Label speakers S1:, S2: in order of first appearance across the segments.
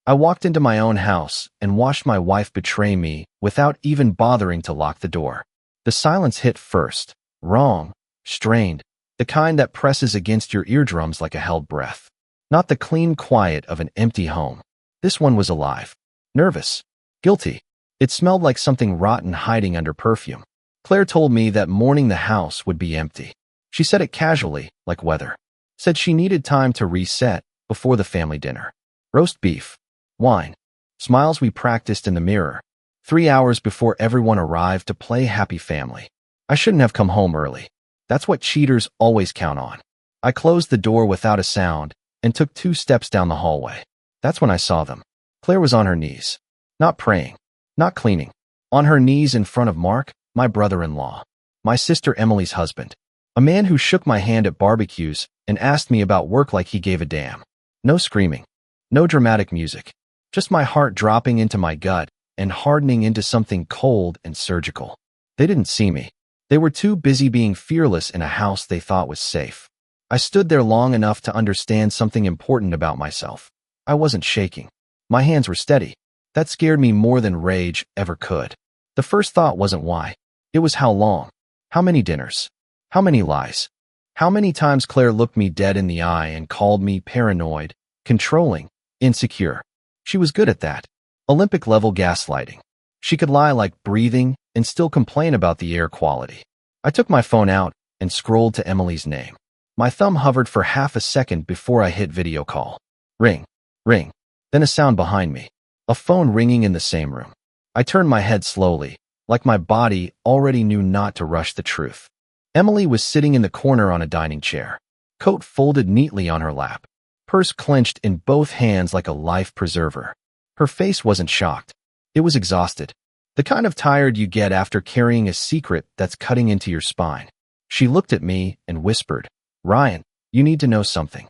S1: I walked into my own house and watched my wife betray me without even bothering to lock the door. The silence hit first, wrong, strained, the kind that presses against your eardrums like a held breath. Not the clean quiet of an empty home. This one was alive, nervous, guilty. It smelled like something rotten hiding under perfume. Claire told me that morning the house would be empty. She said it casually, like weather. Said she needed time to reset before the family dinner. Roast beef, wine, smiles we practiced in the mirror. 3 hours before everyone arrived to play happy family. I shouldn't have come home early. That's what cheaters always count on. I closed the door without a sound and took 2 steps down the hallway. That's when I saw them. Claire was on her knees. Not praying. Not cleaning. On her knees in front of Mark, my brother-in-law. My sister Emily's husband. A man who shook my hand at barbecues and asked me about work like he gave a damn. No screaming. No dramatic music. Just my heart dropping into my gut and hardening into something cold and surgical. They didn't see me. They were too busy being fearless in a house they thought was safe. I stood there long enough to understand something important about myself. I wasn't shaking. My hands were steady. That scared me more than rage ever could. The first thought wasn't why. It was how long. How many dinners? How many lies? How many times Claire looked me dead in the eye and called me paranoid, controlling, insecure. She was good at that. Olympic-level gaslighting. She could lie like breathing and still complain about the air quality. I took my phone out and scrolled to Emily's name. My thumb hovered for half a second before I hit video call. Ring, ring, then a sound behind me. A phone ringing in the same room. I turned my head slowly, like my body already knew not to rush the truth. Emily was sitting in the corner on a dining chair, coat folded neatly on her lap, purse clenched in both hands like a life preserver. Her face wasn't shocked. It was exhausted. The kind of tired you get after carrying a secret that's cutting into your spine. She looked at me and whispered, "Ryan, you need to know something."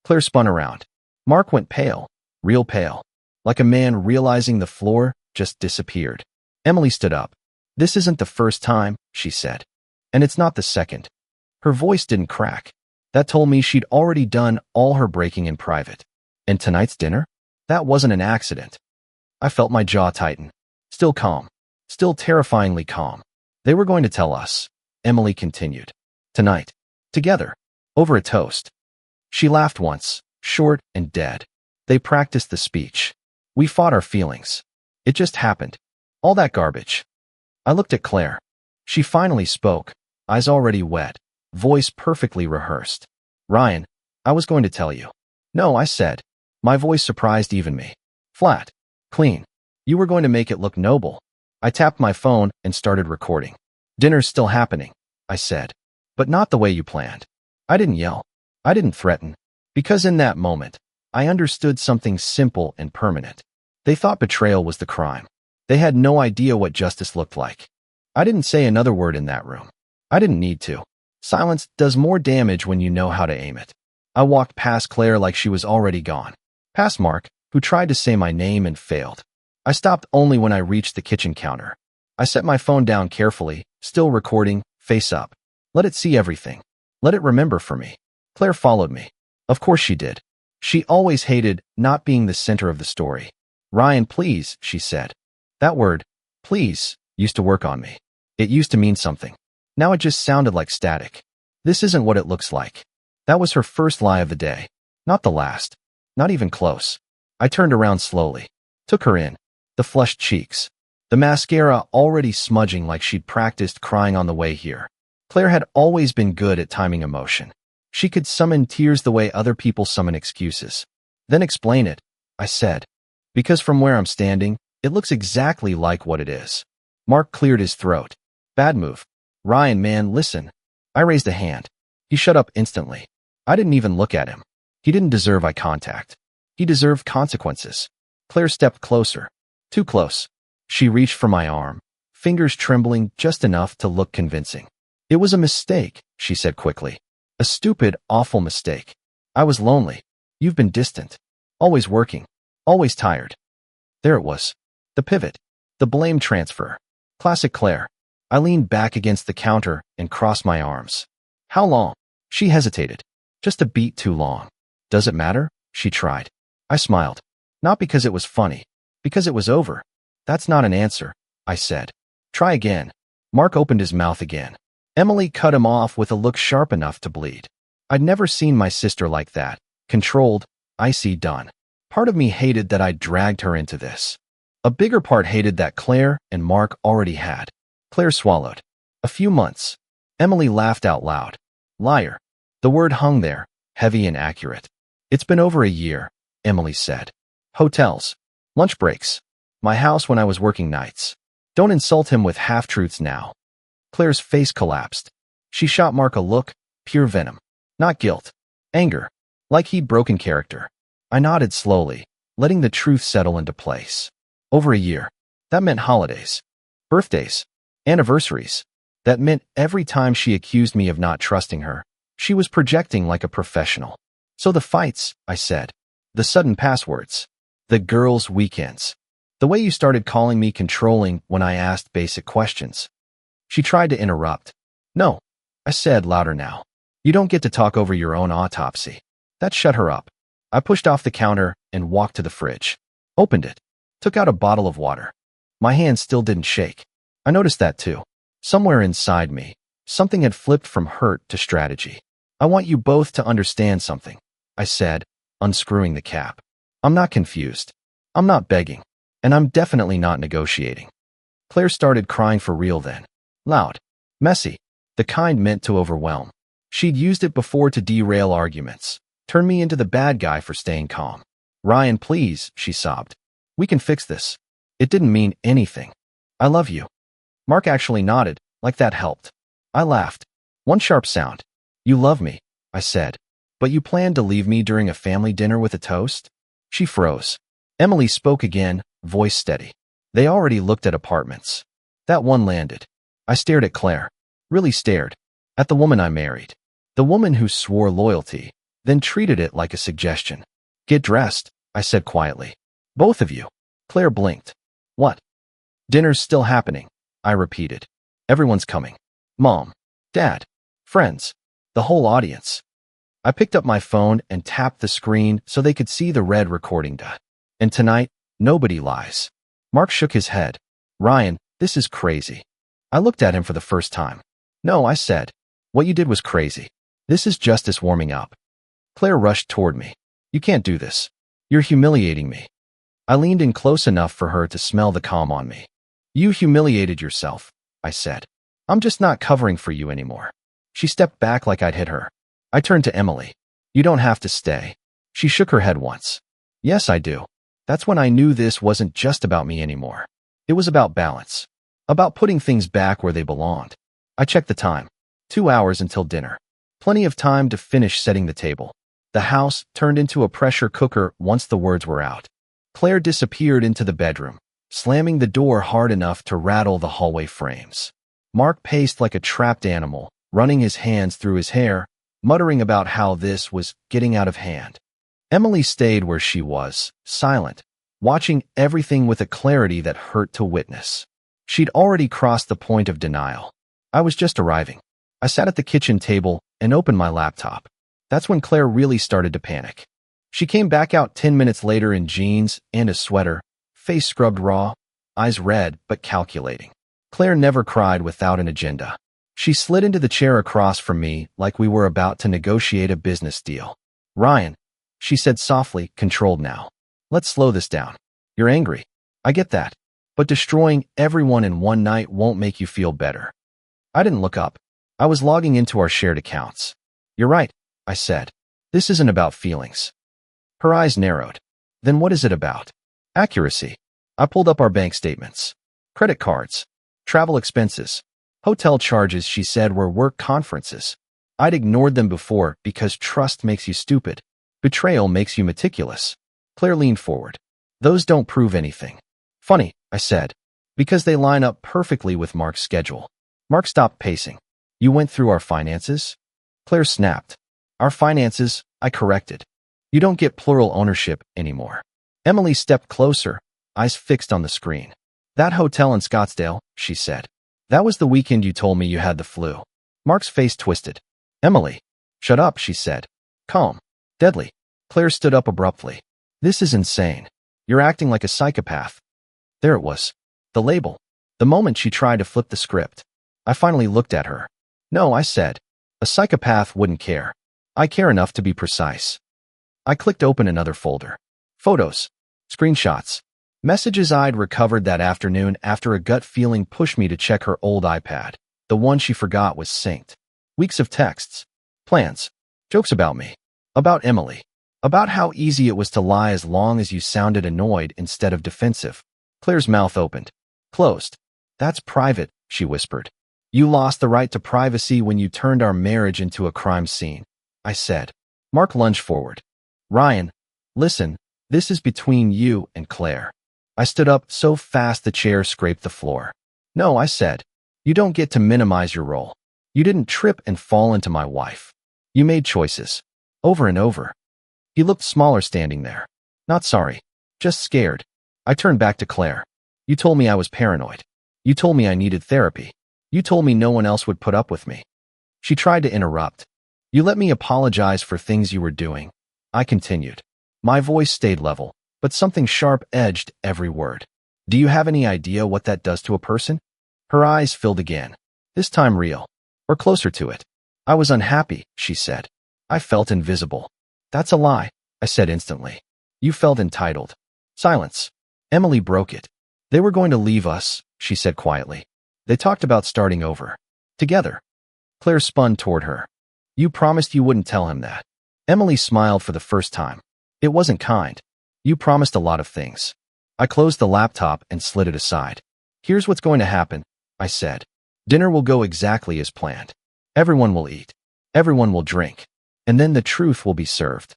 S1: Claire spun around. Mark went pale, real pale, like a man realizing the floor just disappeared. Emily stood up. "This isn't the first time," she said. "And it's not the second." Her voice didn't crack. That told me she'd already done all her breaking in private. And tonight's dinner? That wasn't an accident. I felt my jaw tighten. Still calm. Still terrifyingly calm. "They were going to tell us," Emily continued. "Tonight. Together. Over a toast." She laughed once, short and dead. "They practiced the speech. We fought our feelings. It just happened. All that garbage." I looked at Claire. She finally spoke, eyes already wet, voice perfectly rehearsed. "Ryan, I was going to tell you." "No," I said. My voice surprised even me. Flat. Clean. "You were going to make it look noble." I tapped my phone and started recording. "Dinner's still happening," I said. "But not the way you planned." I didn't yell. I didn't threaten. Because in that moment, I understood something simple and permanent. They thought betrayal was the crime. They had no idea what justice looked like. I didn't say another word in that room. I didn't need to. Silence does more damage when you know how to aim it. I walked past Claire like she was already gone. Past Mark, who tried to say my name and failed. I stopped only when I reached the kitchen counter. I set my phone down carefully, still recording, face up. Let it see everything. Let it remember for me. Claire followed me. Of course she did. She always hated not being the center of the story. "Ryan, please," she said. That word, please, used to work on me. It used to mean something. Now it just sounded like static. This isn't what it looks like. That was her first lie of the day. Not the last. Not even close. I turned around slowly. Took her in. The flushed cheeks. The mascara already smudging like she'd practiced crying on the way here. Claire had always been good at timing emotion. She could summon tears the way other people summon excuses. "Then explain it," I said. "Because from where I'm standing, it looks exactly like what it is." Mark cleared his throat. "Bad move. Ryan, man, listen." I raised a hand. He shut up instantly. I didn't even look at him. He didn't deserve eye contact. He deserved consequences. Claire stepped closer. Too close. She reached for my arm, fingers trembling just enough to look convincing. "It was a mistake," she said quickly. "A stupid, awful mistake. I was lonely. You've been distant. Always working. Always tired." There it was. The pivot. The blame transfer. Classic Claire. I leaned back against the counter and crossed my arms. "How long?" She hesitated. "Just a beat too long." "Does it matter?" She tried. I smiled. Not because it was funny. Because it was over. That's not an answer, I said. Try again. Mark opened his mouth again. Emily cut him off with a look sharp enough to bleed. I'd never seen my sister like that. Controlled, icy, done. Part of me hated that I'd dragged her into this. A bigger part hated that Claire and Mark already had. Claire swallowed. A few months. Emily laughed out loud. Liar. The word hung there, heavy and accurate. It's been over a year, Emily said. Hotels. Lunch breaks. My house when I was working nights. Don't insult him with half-truths now. Claire's face collapsed. She shot Mark a look, pure venom. Not guilt. Anger. Like he'd broken character. I nodded slowly, letting the truth settle into place. Over a year. That meant holidays. Birthdays. Anniversaries. That meant every time she accused me of not trusting her, she was projecting like a professional. So the fights, I said. The sudden passwords. The girls' weekends. The way you started calling me controlling when I asked basic questions. She tried to interrupt. No, I said louder now. You don't get to talk over your own autopsy. That shut her up. I pushed off the counter and walked to the fridge. Opened it. Took out a bottle of water. My hand still didn't shake. I noticed that too. Somewhere inside me, something had flipped from hurt to strategy. I want you both to understand something, I said, unscrewing the cap. I'm not confused. I'm not begging. And I'm definitely not negotiating. Claire started crying for real then. Loud. Messy. The kind meant to overwhelm. She'd used it before to derail arguments. Turn me into the bad guy for staying calm. Ryan, please, she sobbed. We can fix this. It didn't mean anything. I love you. Mark actually nodded, like that helped. I laughed. One sharp sound. You love me, I said. But you planned to leave me during a family dinner with a toast? She froze. Emily spoke again, voice steady. They already looked at apartments. That one landed. I stared at Claire. Really stared. At the woman I married. The woman who swore loyalty, then treated it like a suggestion. Get dressed, I said quietly. Both of you. Claire blinked. What? Dinner's still happening, I repeated. Everyone's coming. Mom. Dad. Friends. The whole audience. I picked up my phone and tapped the screen so they could see the red recording dot. And tonight, nobody lies. Mark shook his head. Ryan, this is crazy. I looked at him for the first time. No, I said. What you did was crazy. This is justice warming up. Claire rushed toward me. You can't do this. You're humiliating me. I leaned in close enough for her to smell the calm on me. You humiliated yourself, I said. I'm just not covering for you anymore. She stepped back like I'd hit her. I turned to Emily. You don't have to stay. She shook her head once. Yes, I do. That's when I knew this wasn't just about me anymore. It was about balance. About putting things back where they belonged. I checked the time. 2 hours until dinner. Plenty of time to finish setting the table. The house turned into a pressure cooker once the words were out. Claire disappeared into the bedroom, slamming the door hard enough to rattle the hallway frames. Mark paced like a trapped animal, running his hands through his hair, muttering about how this was getting out of hand. Emily stayed where she was, silent, watching everything with a clarity that hurt to witness. She'd already crossed the point of denial. I was just arriving. I sat at the kitchen table and opened my laptop. That's when Claire really started to panic. She came back out 10 minutes later in jeans and a sweater, face scrubbed raw, eyes red but calculating. Claire never cried without an agenda. She slid into the chair across from me like we were about to negotiate a business deal. Ryan, she said softly, controlled now. Let's slow this down. You're angry. I get that. But destroying everyone in one night won't make you feel better. I didn't look up. I was logging into our shared accounts. You're right, I said. This isn't about feelings. Her eyes narrowed. Then what is it about? Accuracy. I pulled up our bank statements. Credit cards. Travel expenses. Hotel charges she said were work conferences. I'd ignored them before because trust makes you stupid. Betrayal makes you meticulous. Claire leaned forward. Those don't prove anything. Funny, I said, because they line up perfectly with Mark's schedule. Mark stopped pacing. You went through our finances? Claire snapped. Our finances, I corrected. You don't get plural ownership anymore. Emily stepped closer, eyes fixed on the screen. That hotel in Scottsdale, she said. That was the weekend you told me you had the flu. Mark's face twisted. Emily. Shut up, she said. Calm. Deadly. Claire stood up abruptly. This is insane. You're acting like a psychopath. There it was. The label. The moment she tried to flip the script, I finally looked at her. No, I said. A psychopath wouldn't care. I care enough to be precise. I clicked open another folder. Photos. Screenshots. Messages I'd recovered that afternoon after a gut feeling pushed me to check her old iPad. The one she forgot was synced. Weeks of texts. Plans. Jokes about me. About Emily. About how easy it was to lie as long as you sounded annoyed instead of defensive. Claire's mouth opened. Closed. That's private, she whispered. You lost the right to privacy when you turned our marriage into a crime scene, I said. Mark lunged forward. Ryan, listen, this is between you and Claire. I stood up so fast the chair scraped the floor. No, I said. You don't get to minimize your role. You didn't trip and fall into my wife. You made choices. Over and over. He looked smaller standing there. Not sorry. Just scared. I turned back to Claire. You told me I was paranoid. You told me I needed therapy. You told me no one else would put up with me. She tried to interrupt. You let me apologize for things you were doing. I continued. My voice stayed level, but something sharp edged every word. Do you have any idea what that does to a person? Her eyes filled again. This time real. Or closer to it. I was unhappy, she said. I felt invisible. That's a lie, I said instantly. You felt entitled. Silence. Emily broke it. They were going to leave us, she said quietly. They talked about starting over. Together. Claire spun toward her. You promised you wouldn't tell him that. Emily smiled for the first time. It wasn't kind. You promised a lot of things. I closed the laptop and slid it aside. Here's what's going to happen, I said. Dinner will go exactly as planned. Everyone will eat. Everyone will drink. And then the truth will be served.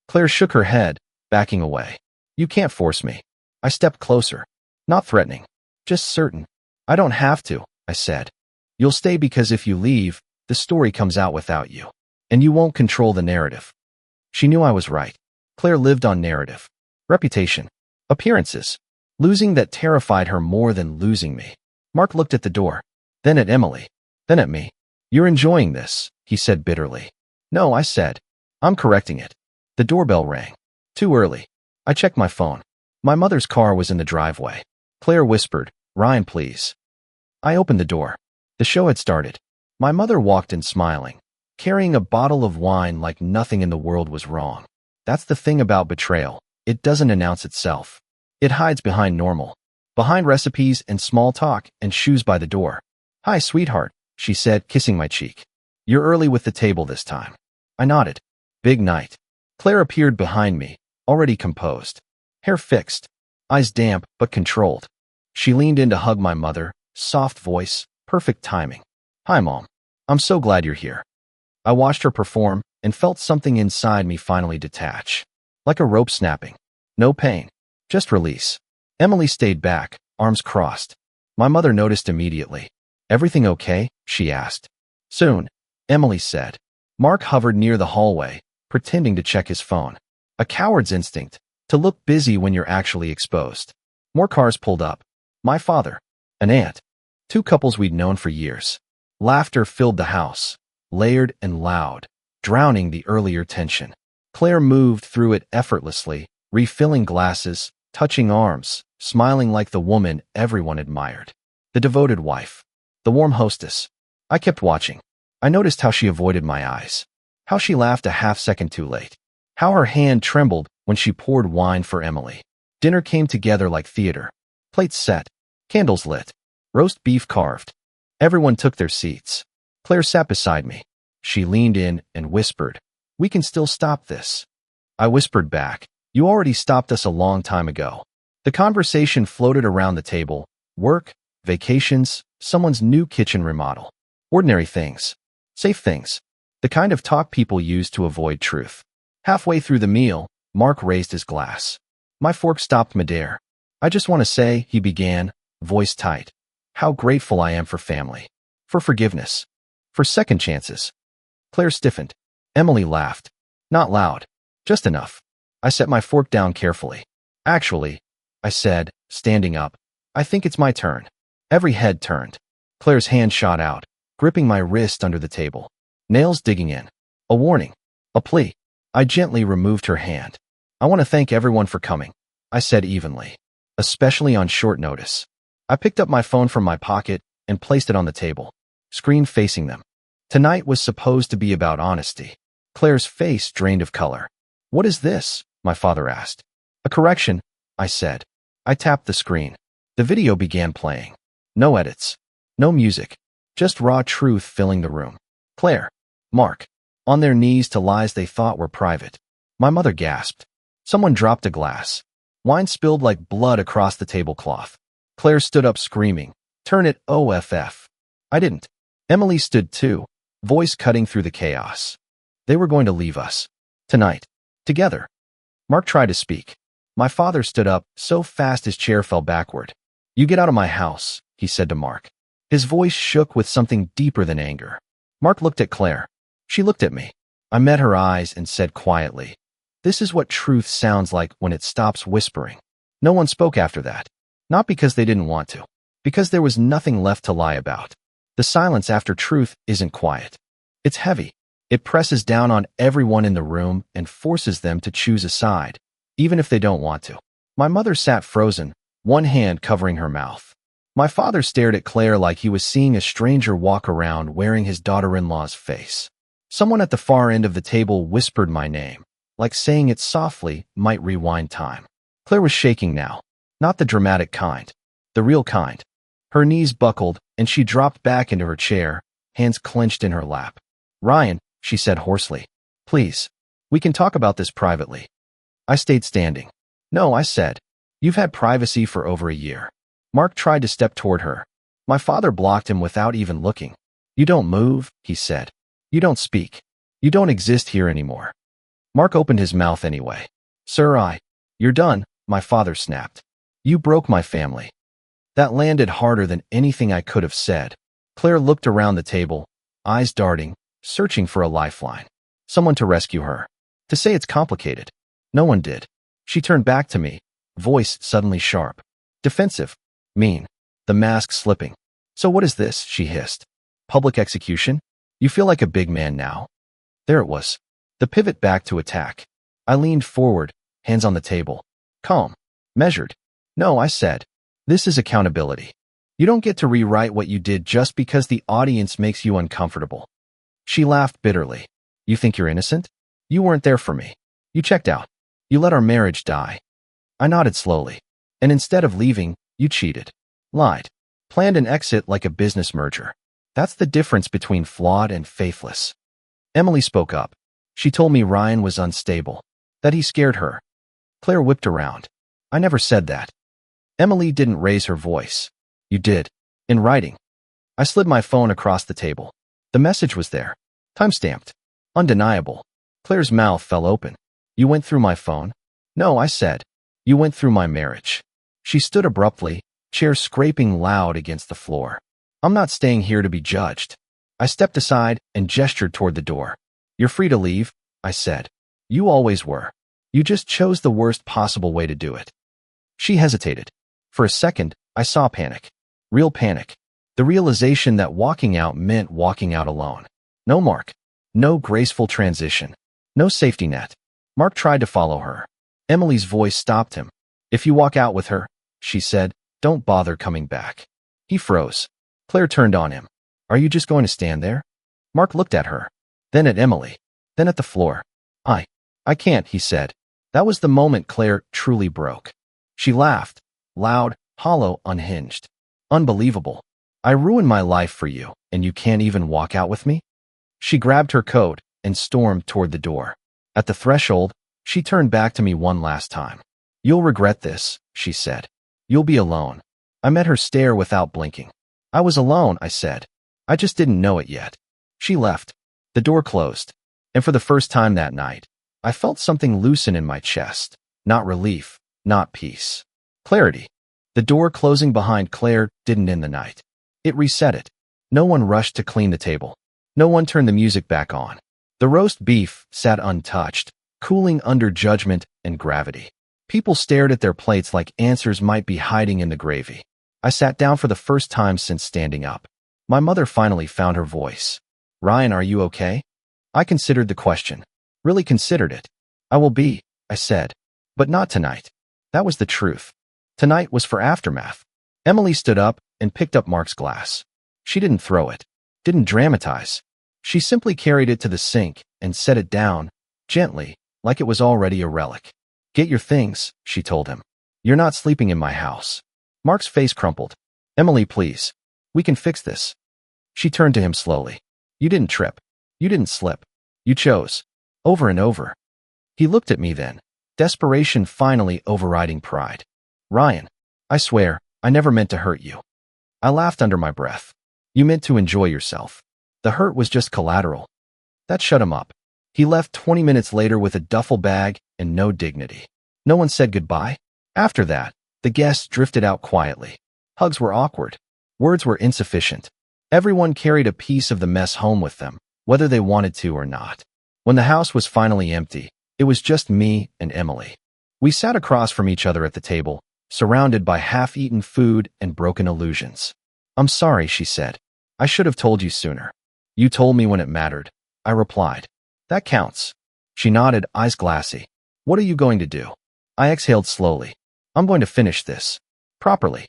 S1: Claire shook her head, backing away. You can't force me. I stepped closer. Not threatening. Just certain. I don't have to, I said. You'll stay because if you leave, the story comes out without you. And you won't control the narrative. She knew I was right. Claire lived on narrative. Reputation. Appearances. Losing that terrified her more than losing me. Mark looked at the door. Then at Emily. Then at me. You're enjoying this, he said bitterly. No, I said. I'm correcting it. The doorbell rang. Too early. I checked my phone. My mother's car was in the driveway. Claire whispered, Ryan, please. I opened the door. The show had started. My mother walked in smiling, carrying a bottle of wine like nothing in the world was wrong. That's the thing about betrayal. It doesn't announce itself. It hides behind normal. Behind recipes and small talk and shoes by the door. Hi, sweetheart, she said, kissing my cheek. You're early with the table this time. I nodded. Big night. Claire appeared behind me, already composed. Hair fixed. Eyes damp but controlled. She leaned in to hug my mother, soft voice, perfect timing. Hi, Mom. I'm so glad you're here. I watched her perform and felt something inside me finally detach. Like a rope snapping. No pain. Just release. Emily stayed back, arms crossed. My mother noticed immediately. Everything okay? She asked. Soon, Emily said. Mark hovered near the hallway, pretending to check his phone. A coward's instinct, to look busy when you're actually exposed. More cars pulled up. My father. An aunt. Two couples we'd known for years. Laughter filled the house, layered and loud, drowning the earlier tension. Claire moved through it effortlessly, refilling glasses, touching arms, smiling like the woman everyone admired. The devoted wife. The warm hostess. I kept watching. I noticed how she avoided my eyes. How she laughed a half-second too late. How her hand trembled when she poured wine for Emily. Dinner came together like theater. Plates set. Candles lit. Roast beef carved. Everyone took their seats. Claire sat beside me. She leaned in and whispered, We can still stop this. I whispered back, You already stopped us a long time ago. The conversation floated around the table. Work, vacations, someone's new kitchen remodel. Ordinary things. Safe things. The kind of talk people use to avoid truth. Halfway through the meal, Mark raised his glass. My fork stopped midair. I just want to say, he began, voice tight, how grateful I am for family. For forgiveness. For second chances. Claire stiffened. Emily laughed. Not loud. Just enough. I set my fork down carefully. Actually, I said, standing up, I think it's my turn. Every head turned. Claire's hand shot out, gripping my wrist under the table. Nails digging in. A warning. A plea. I gently removed her hand. I want to thank everyone for coming. I said evenly, especially on short notice. I picked up my phone from my pocket and placed it on the table, screen facing them. Tonight was supposed to be about honesty. Claire's face drained of color. What is this? My father asked. A correction, I said. I tapped the screen. The video began playing. No edits. No music. Just raw truth filling the room. Claire. Mark. On their knees to lies they thought were private. My mother gasped. Someone dropped a glass. Wine spilled like blood across the tablecloth. Claire stood up screaming, "Turn it off." I didn't. Emily stood too, voice cutting through the chaos. They were going to leave us. Tonight. Together. Mark tried to speak. My father stood up so fast his chair fell backward. You get out of my house, he said to Mark. His voice shook with something deeper than anger. Mark looked at Claire. She looked at me. I met her eyes and said quietly, "This is what truth sounds like when it stops whispering." No one spoke after that. Not because they didn't want to. Because there was nothing left to lie about. The silence after truth isn't quiet. It's heavy. It presses down on everyone in the room and forces them to choose a side, even if they don't want to. My mother sat frozen, one hand covering her mouth. My father stared at Claire like he was seeing a stranger walk around wearing his daughter-in-law's face. Someone at the far end of the table whispered my name, like saying it softly might rewind time. Claire was shaking now, not the dramatic kind, the real kind. Her knees buckled, and she dropped back into her chair, hands clenched in her lap. "Ryan," she said hoarsely, "please, we can talk about this privately." I stayed standing. "No," I said. "You've had privacy for over a year." Mark tried to step toward her. My father blocked him without even looking. "You don't move," he said. "You don't speak. You don't exist here anymore." Mark opened his mouth anyway. "Sir, you're done," my father snapped. "You broke my family." That landed harder than anything I could have said. Claire looked around the table, eyes darting, searching for a lifeline. Someone to rescue her. To say it's complicated. No one did. She turned back to me, voice suddenly sharp. Defensive. Mean. The mask slipping. "So what is this?" she hissed. "Public execution? You feel like a big man now?" There it was. The pivot back to attack. I leaned forward, hands on the table. Calm. Measured. "No," I said. "This is accountability. You don't get to rewrite what you did just because the audience makes you uncomfortable." She laughed bitterly. "You think you're innocent? You weren't there for me. You checked out. You let our marriage die." I nodded slowly. "And instead of leaving, you cheated. Lied. Planned an exit like a business merger. That's the difference between flawed and faithless." Emily spoke up. She told me Ryan was unstable. That he scared her. Claire whipped around. "I never said that." Emily didn't raise her voice. "You did. In writing." I slid my phone across the table. The message was there. Time-stamped. Undeniable. Claire's mouth fell open. "You went through my phone?" "No," I said. "You went through my marriage." She stood abruptly, chair scraping loud against the floor. "I'm not staying here to be judged." I stepped aside and gestured toward the door. "You're free to leave," I said. "You always were. You just chose the worst possible way to do it." She hesitated. For a second, I saw panic. Real panic. The realization that walking out meant walking out alone. No Mark. No graceful transition. No safety net. Mark tried to follow her. Emily's voice stopped him. "If you walk out with her," she said, "don't bother coming back." He froze. Claire turned on him. "Are you just going to stand there?" Mark looked at her. Then at Emily. Then at the floor. I can't," he said. That was the moment Claire truly broke. She laughed. Loud, hollow, unhinged. "Unbelievable. I ruined my life for you, and you can't even walk out with me?" She grabbed her coat and stormed toward the door. At the threshold, she turned back to me one last time. "You'll regret this," she said. "You'll be alone." I met her stare without blinking. "I was alone," I said. "I just didn't know it yet." She left. The door closed. And for the first time that night, I felt something loosen in my chest. Not relief, not peace. Clarity. The door closing behind Claire didn't end the night. It reset it. No one rushed to clean the table. No one turned the music back on. The roast beef sat untouched, cooling under judgment and gravity. People stared at their plates like answers might be hiding in the gravy. I sat down for the first time since standing up. My mother finally found her voice. "Ryan, are you okay?" I considered the question. Really considered it. "I will be," I said. "But not tonight." That was the truth. Tonight was for aftermath. Emily stood up and picked up Mark's glass. She didn't throw it, didn't dramatize. She simply carried it to the sink and set it down, gently, like it was already a relic. Get your things, she told him. You're not sleeping in my house. Mark's face crumpled. Emily, please. We can fix this. She turned to him slowly. You didn't trip. You didn't slip. You chose. Over and over. He looked at me then, desperation finally overriding pride. Ryan, I swear, I never meant to hurt you. I laughed under my breath. You meant to enjoy yourself. The hurt was just collateral. That shut him up. He left 20 minutes later with a duffel bag and no dignity. No one said goodbye. After that, the guests drifted out quietly. Hugs were awkward. Words were insufficient. Everyone carried a piece of the mess home with them, whether they wanted to or not. When the house was finally empty, it was just me and Emily. We sat across from each other at the table, surrounded by half-eaten food and broken illusions. I'm sorry, she said. I should have told you sooner. You told me when it mattered. I replied. That counts. She nodded, eyes glassy. What are you going to do? I exhaled slowly. I'm going to finish this. Properly.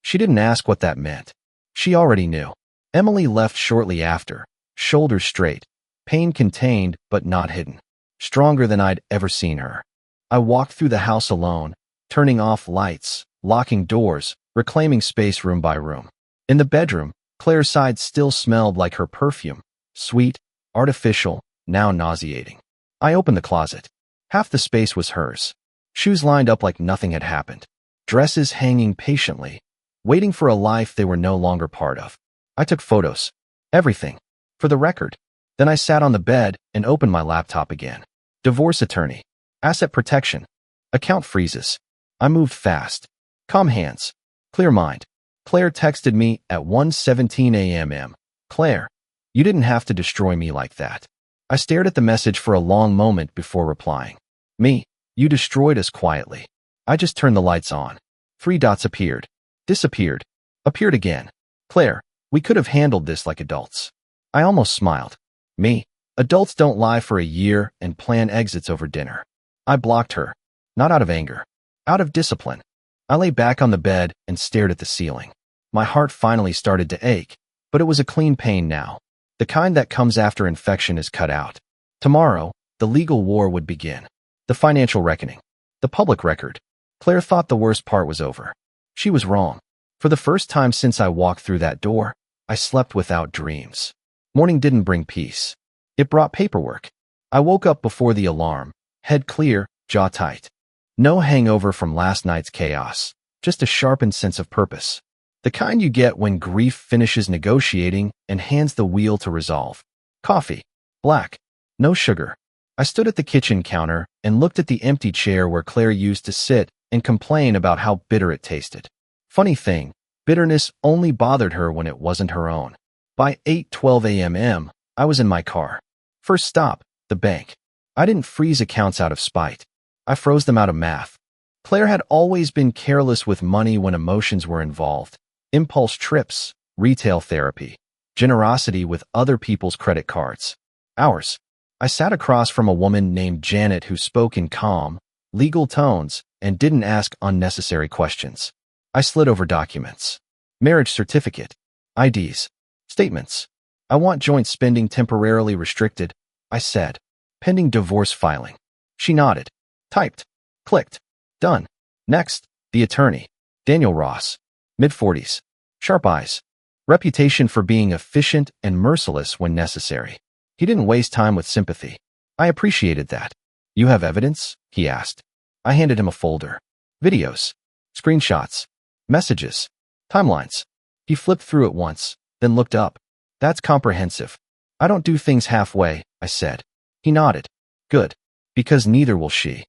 S1: She didn't ask what that meant. She already knew. Emily left shortly after, shoulders straight, pain contained but not hidden, stronger than I'd ever seen her. I walked through the house alone, turning off lights, locking doors, reclaiming space room by room. In the bedroom, Claire's side still smelled like her perfume, sweet, artificial, now nauseating. I opened the closet. Half the space was hers. Shoes lined up like nothing had happened. Dresses hanging patiently, waiting for a life they were no longer part of. I took photos. Everything. For the record. Then I sat on the bed and opened my laptop again. Divorce attorney. Asset protection. Account freezes. I moved fast. Calm hands. Clear mind. Claire texted me at 1:17 a.m. Claire, you didn't have to destroy me like that. I stared at the message for a long moment before replying. Me, you destroyed us quietly. I just turned the lights on. 3 dots appeared. Disappeared. Appeared again. Claire, we could have handled this like adults. I almost smiled. Me, adults don't lie for a year and plan exits over dinner. I blocked her. Not out of anger. Out of discipline. I lay back on the bed and stared at the ceiling. My heart finally started to ache, but it was a clean pain now. The kind that comes after infection is cut out. Tomorrow, the legal war would begin. The financial reckoning. The public record. Claire thought the worst part was over. She was wrong. For the first time since I walked through that door, I slept without dreams. Morning didn't bring peace. It brought paperwork. I woke up before the alarm, head clear, jaw tight. No hangover from last night's chaos, just a sharpened sense of purpose. The kind you get when grief finishes negotiating and hands the wheel to resolve. Coffee. Black. No sugar. I stood at the kitchen counter and looked at the empty chair where Claire used to sit and complain about how bitter it tasted. Funny thing, bitterness only bothered her when it wasn't her own. By 8:12 a.m., I was in my car. First stop, the bank. I didn't freeze accounts out of spite. I froze them out of math. Claire had always been careless with money when emotions were involved. Impulse trips, retail therapy, generosity with other people's credit cards. Ours. I sat across from a woman named Janet who spoke in calm, legal tones and didn't ask unnecessary questions. I slid over documents. Marriage certificate. IDs. Statements. I want joint spending temporarily restricted, I said. Pending divorce filing. She nodded. Typed. Clicked. Done. Next, the attorney. Daniel Ross. Mid-40s. Sharp eyes. Reputation for being efficient and merciless when necessary. He didn't waste time with sympathy. I appreciated that. You have evidence? He asked. I handed him a folder. Videos. Screenshots. Messages. Timelines. He flipped through it once, then looked up. That's comprehensive. I don't do things halfway, I said. He nodded. Good. Because neither will she.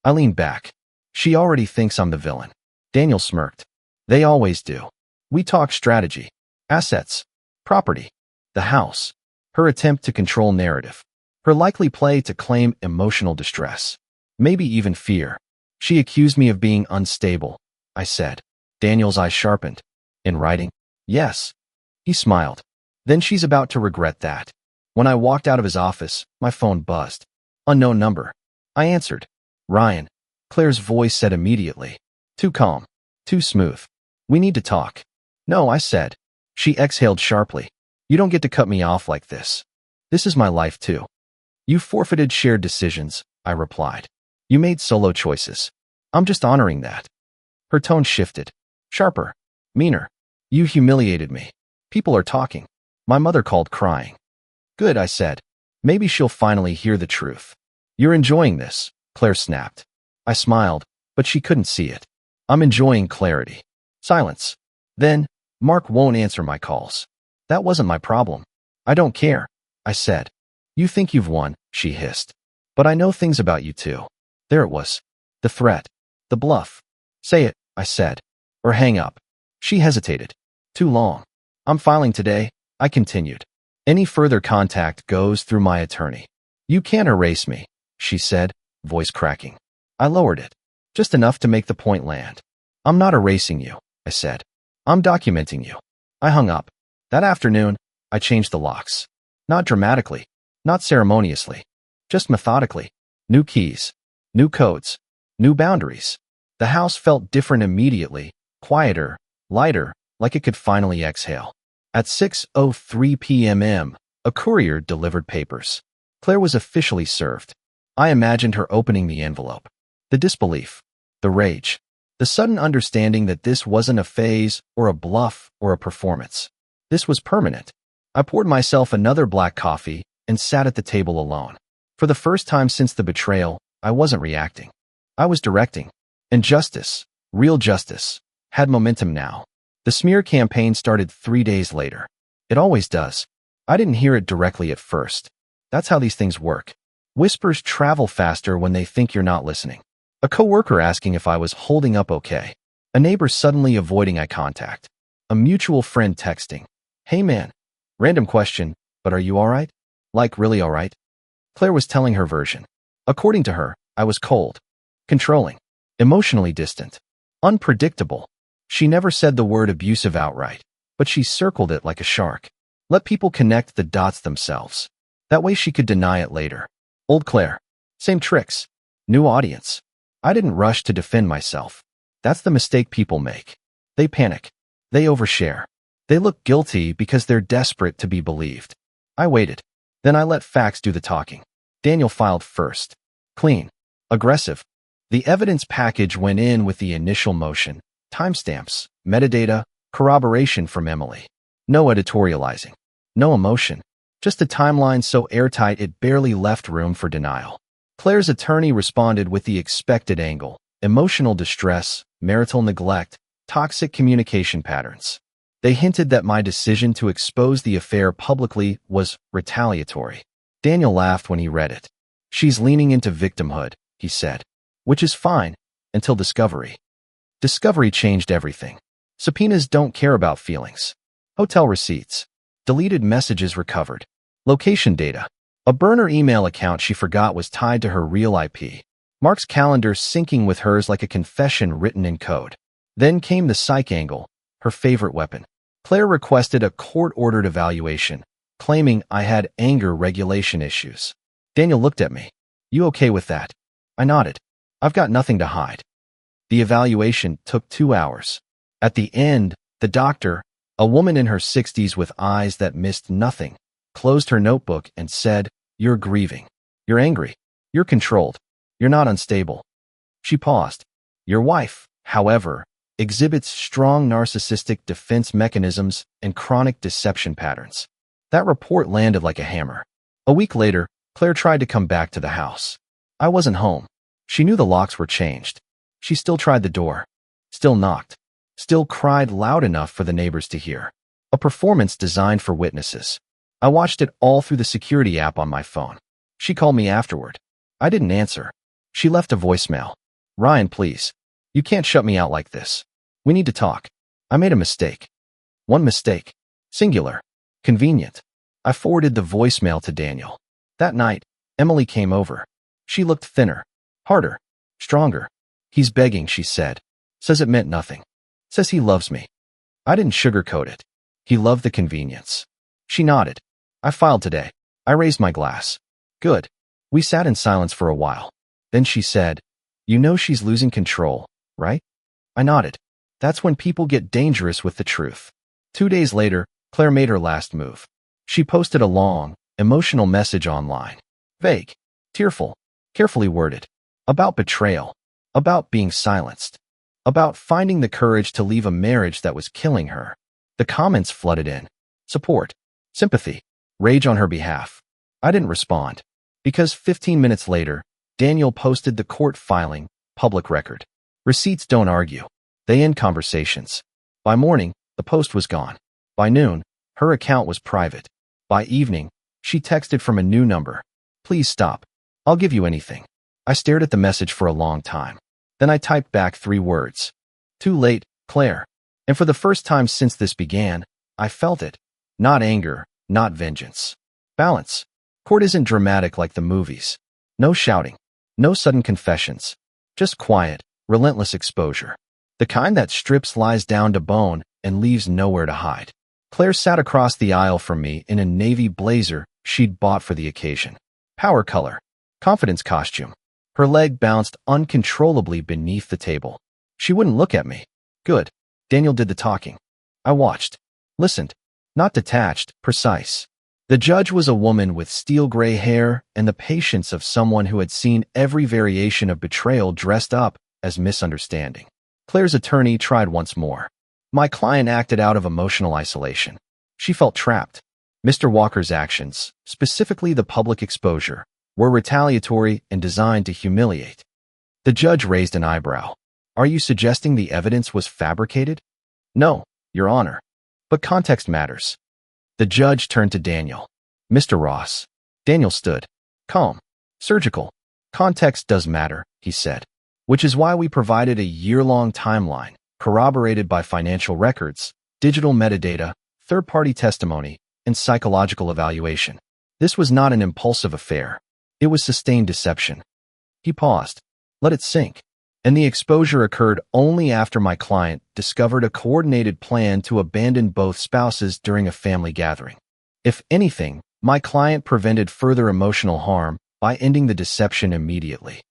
S1: I leaned back. She already thinks I'm the villain. Daniel smirked. They always do. We talk strategy. Assets. Property. The house. Her attempt to control narrative. Her likely play to claim emotional distress. Maybe even fear. She accused me of being unstable, I said. Daniel's eyes sharpened. In writing? Yes. He smiled. Then she's about to regret that. When I walked out of his office, my phone buzzed. Unknown number. I answered. Ryan. Claire's voice said immediately. Too calm. Too smooth. We need to talk. No, I said. She exhaled sharply. You don't get to cut me off like this. This is my life too. You forfeited shared decisions, I replied. You made solo choices. I'm just honoring that. Her tone shifted. Sharper. Meaner. You humiliated me. People are talking. My mother called crying. Good, I said. Maybe she'll finally hear the truth. You're enjoying this, Claire snapped. I smiled, but she couldn't see it. I'm enjoying clarity. Silence. Then, Mark won't answer my calls. That wasn't my problem. I don't care, I said. You think you've won, she hissed. But I know things about you too. There it was. The threat. The bluff. Say it, I said. Or hang up. She hesitated. Too long. I'm filing today, I continued. Any further contact goes through my attorney. You can't erase me, she said, voice cracking. I lowered it. Just enough to make the point land. I'm not erasing you, I said. I'm documenting you. I hung up. That afternoon, I changed the locks. Not dramatically. Not ceremoniously. Just methodically. New keys. New codes. New boundaries. The house felt different immediately. Quieter. Lighter. Like it could finally exhale. At 6:03 p.m, a courier delivered papers. Claire was officially served. I imagined her opening the envelope. The disbelief. The rage. The sudden understanding that this wasn't a phase or a bluff or a performance. This was permanent. I poured myself another black coffee and sat at the table alone. For the first time since the betrayal, I wasn't reacting. I was directing. And justice, real justice, had momentum now. The smear campaign started 3 days later. It always does. I didn't hear it directly at first. That's how these things work. Whispers travel faster when they think you're not listening. A coworker asking if I was holding up okay. A neighbor suddenly avoiding eye contact. A mutual friend texting. Hey man. Random question, but are you alright? Like really alright? Claire was telling her version. According to her, I was cold. Controlling. Emotionally distant. Unpredictable. She never said the word abusive outright, but she circled it like a shark. Let people connect the dots themselves. That way she could deny it later. Old Claire. Same tricks. New audience. I didn't rush to defend myself. That's the mistake people make. They panic. They overshare. They look guilty because they're desperate to be believed. I waited. Then I let facts do the talking. Daniel filed first. Clean. Aggressive. The evidence package went in with the initial motion. Timestamps, metadata, corroboration from Emily. No editorializing. No emotion. Just a timeline so airtight it barely left room for denial. Claire's attorney responded with the expected angle. Emotional distress, marital neglect, toxic communication patterns. They hinted that my decision to expose the affair publicly was retaliatory. Daniel laughed when he read it. She's leaning into victimhood, he said. Which is fine, until discovery. Discovery changed everything. Subpoenas don't care about feelings. Hotel receipts. Deleted messages recovered. Location data. A burner email account she forgot was tied to her real IP. Mark's calendar syncing with hers like a confession written in code. Then came the psych angle, her favorite weapon. Claire requested a court-ordered evaluation, claiming I had anger regulation issues. Daniel looked at me. You okay with that? I nodded. I've got nothing to hide. The evaluation took 2 hours. At the end, the doctor, a woman in her 60s with eyes that missed nothing, closed her notebook and said, You're grieving. You're angry. You're controlled. You're not unstable. She paused. Your wife, however, exhibits strong narcissistic defense mechanisms and chronic deception patterns. That report landed like a hammer. A week later, Claire tried to come back to the house. I wasn't home. She knew the locks were changed. She still tried the door. Still knocked. Still cried loud enough for the neighbors to hear. A performance designed for witnesses. I watched it all through the security app on my phone. She called me afterward. I didn't answer. She left a voicemail. Ryan, please. You can't shut me out like this. We need to talk. I made a mistake. One mistake. Singular. Convenient. I forwarded the voicemail to Daniel. That night, Emily came over. She looked thinner. Harder. Stronger. He's begging, she said. Says it meant nothing. Says he loves me. I didn't sugarcoat it. He loved the convenience. She nodded. I filed today. I raised my glass. Good. We sat in silence for a while. Then she said, You know she's losing control, right? I nodded. That's when people get dangerous with the truth. 2 days later, Claire made her last move. She posted a long, emotional message online. Vague, tearful, carefully worded. About betrayal. About being silenced. About finding the courage to leave a marriage that was killing her. The comments flooded in. Support. Sympathy. Rage on her behalf. I didn't respond. Because 15 minutes later, Daniel posted the court filing, public record. Receipts don't argue. They end conversations. By morning, the post was gone. By noon, her account was private. By evening, she texted from a new number. Please stop. I'll give you anything. I stared at the message for a long time. Then I typed back 3 words. Too late, Claire. And for the first time since this began, I felt it. Not anger, not vengeance. Balance. Court isn't dramatic like the movies. No shouting. No sudden confessions. Just quiet, relentless exposure. The kind that strips lies down to bone and leaves nowhere to hide. Claire sat across the aisle from me in a navy blazer she'd bought for the occasion. Power color. Confidence costume. Her leg bounced uncontrollably beneath the table. She wouldn't look at me. Good. Daniel did the talking. I watched. Listened. Not detached, precise. The judge was a woman with steel gray hair and the patience of someone who had seen every variation of betrayal dressed up as misunderstanding. Claire's attorney tried once more. My client acted out of emotional isolation. She felt trapped. Mr. Walker's actions, specifically the public exposure, were retaliatory and designed to humiliate. The judge raised an eyebrow. Are you suggesting the evidence was fabricated? No, Your Honor. But context matters. The judge turned to Daniel. Mr. Ross. Daniel stood. Calm. Surgical. Context does matter, he said. Which is why we provided a year-long timeline, corroborated by financial records, digital metadata, third-party testimony, and psychological evaluation. This was not an impulsive affair. It was sustained deception. He paused. Let it sink. And the exposure occurred only after my client discovered a coordinated plan to abandon both spouses during a family gathering. If anything, my client prevented further emotional harm by ending the deception immediately.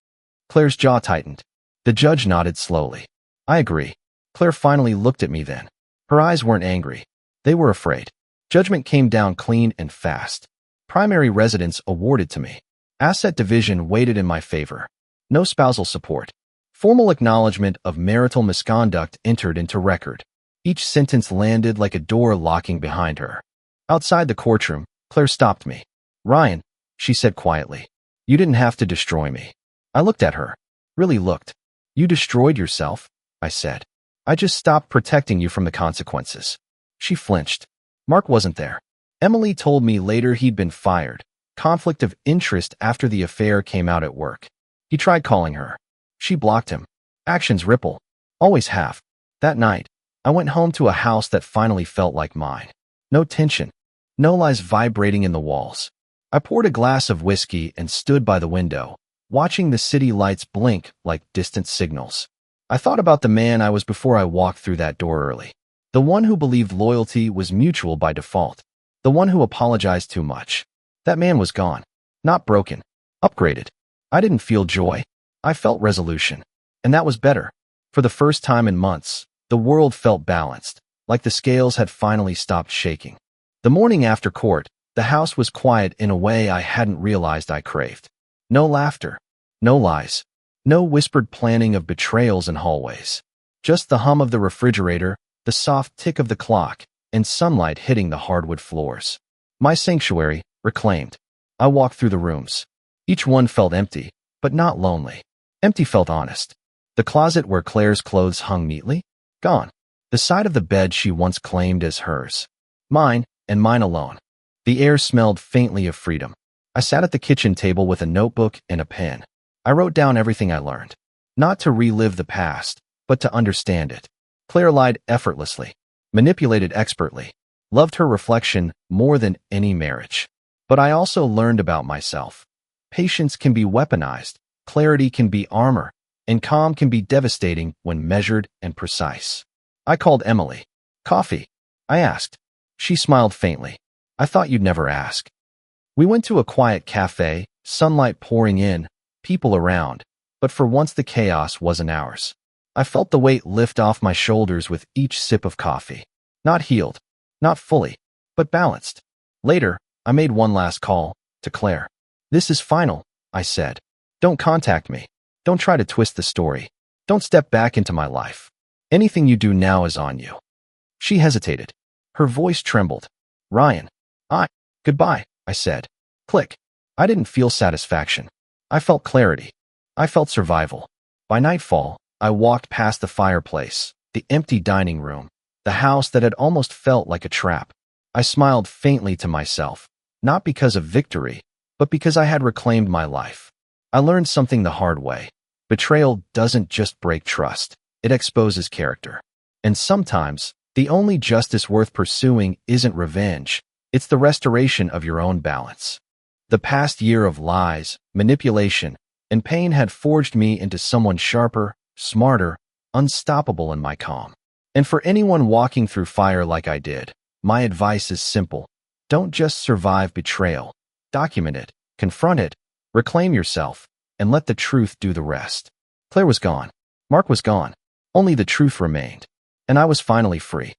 S1: Claire's jaw tightened. The judge nodded slowly. I agree. Claire finally looked at me then. Her eyes weren't angry. They were afraid. Judgment came down clean and fast. Primary residence awarded to me. Asset division weighted in my favor. No spousal support. Formal acknowledgement of marital misconduct entered into record. Each sentence landed like a door locking behind her. Outside the courtroom, Claire stopped me. Ryan, she said quietly, you didn't have to destroy me. I looked at her. Really looked. You destroyed yourself, I said. I just stopped protecting you from the consequences. She flinched. Mark wasn't there. Emily told me later he'd been fired. Conflict of interest after the affair came out at work. He tried calling her. She blocked him. Actions ripple. Always have. That night, I went home to a house that finally felt like mine. No tension. No lies vibrating in the walls. I poured a glass of whiskey and stood by the window, watching the city lights blink like distant signals. I thought about the man I was before I walked through that door early. The one who believed loyalty was mutual by default. The one who apologized too much. That man was gone. Not broken. Upgraded. I didn't feel joy. I felt resolution. And that was better. For the first time in months, the world felt balanced, like the scales had finally stopped shaking. The morning after court, the house was quiet in a way I hadn't realized I craved. No laughter. No lies. No whispered planning of betrayals in hallways. Just the hum of the refrigerator, the soft tick of the clock, and sunlight hitting the hardwood floors. My sanctuary, reclaimed. I walked through the rooms. Each one felt empty, but not lonely. Empty felt honest. The closet where Claire's clothes hung neatly? Gone. The side of the bed she once claimed as hers. Mine, and mine alone. The air smelled faintly of freedom. I sat at the kitchen table with a notebook and a pen. I wrote down everything I learned. Not to relive the past, but to understand it. Claire lied effortlessly. Manipulated expertly. Loved her reflection more than any marriage. But I also learned about myself. Patience can be weaponized. Clarity can be armor, and calm can be devastating when measured and precise. I called Emily. Coffee? I asked. She smiled faintly. I thought you'd never ask. We went to a quiet cafe, sunlight pouring in, people around, but for once the chaos wasn't ours. I felt the weight lift off my shoulders with each sip of coffee. Not healed, not fully, but balanced. Later, I made one last call, to Claire. This is final, I said. Don't contact me. Don't try to twist the story. Don't step back into my life. Anything you do now is on you. She hesitated. Her voice trembled. Ryan. Goodbye, I said. Click. I didn't feel satisfaction. I felt clarity. I felt survival. By nightfall, I walked past the fireplace, the empty dining room, the house that had almost felt like a trap. I smiled faintly to myself, not because of victory, but because I had reclaimed my life. I learned something the hard way. Betrayal doesn't just break trust, it exposes character. And sometimes, the only justice worth pursuing isn't revenge, it's the restoration of your own balance. The past year of lies, manipulation, and pain had forged me into someone sharper, smarter, unstoppable in my calm. And for anyone walking through fire like I did, my advice is simple. Don't just survive betrayal. Document it, confront it, reclaim yourself, and let the truth do the rest. Claire was gone. Mark was gone. Only the truth remained. And I was finally free.